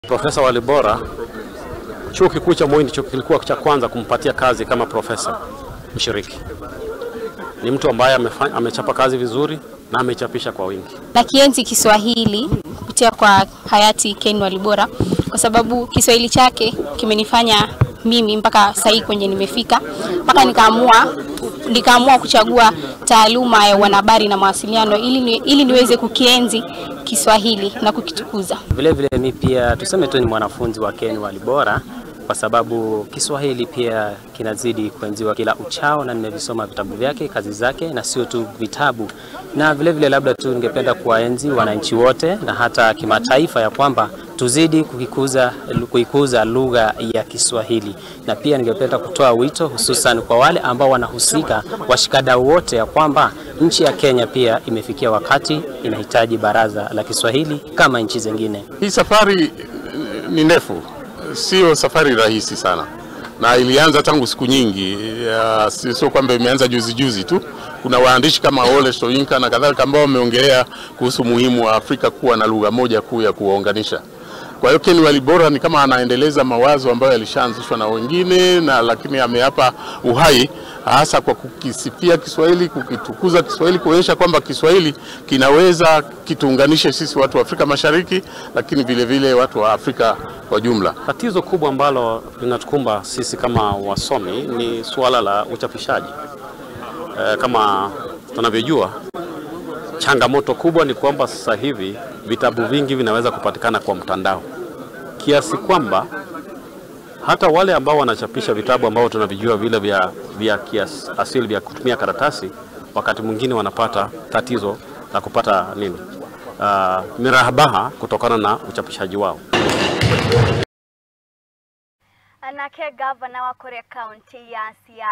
Profesa Walibora, chuo kikuu cha Moi ndicho kilikuwa cha kwanza kumpatia kazi kama profesa mshiriki. Ni mtu ambaye amechapa kazi vizuri na amechapisha kwa wingi. Na kienzi Kiswahili kupitia kwa hayati Ken Walibora kwa sababu Kiswahili chake kimenifanya mimi mpaka sasa kwenye nimefika, mpaka nikaamua kuchagua taaluma ya wanahabari na mawasiliano ili niweze kukienzi Kiswahili na kukitukuza. Vile vile mimi pia tuseme tu ni mwanafunzi wa Ken Walibora kwa sababu Kiswahili pia kinazidi kuenziwa kila uchao, na nimevisoma vitabu vyake, kazi zake, na sio tu vitabu. Na vile vile labda tu ningependa kuwaenzi wananchi wote na hata kimataifa ya kwamba tuzidi kuikuza lugha ya Kiswahili. Na pia ningependa kutoa wito hususan kwa wale ambao wanahusika, washikadau wote, ya kwamba nchi ya Kenya pia imefikia wakati inahitaji baraza la Kiswahili kama nchi zingine. Hii safari ni ndefu, sio safari rahisi sana, na ilianza tangu siku nyingi, sio kwamba imeanza juzi tu. Kuna waandishi kama Ole Soyinka na kadhalika ambao wameongelea kuhusu muhimu wa Afrika kuwa na lugha moja kuu ya kuwaunganisha. Kwa hiyo Ken Walibora ni kama anaendeleza mawazo ambayo yalishaanzishwa na wengine, na lakini ameapa uhai hasa kwa kukisifia Kiswahili, kukitukuza Kiswahili, kuonyesha kwamba Kiswahili kinaweza kituunganishe sisi watu wa Afrika Mashariki, lakini vile vile watu wa Afrika kwa jumla. Tatizo kubwa ambalo linatukumba sisi kama wasomi ni suala la uchapishaji. Kama tunavyojua, changamoto kubwa ni kwamba sasa hivi vitabu vingi vinaweza kupatikana kwa mtandao, kiasi kwamba hata wale ambao wanachapisha vitabu ambao tunavijua vile vya kiasili vya kutumia karatasi, wakati mwingine wanapata tatizo la kupata mirabaha kutokana na uchapishaji wao. Anake gavana wa Korea County ya Siaya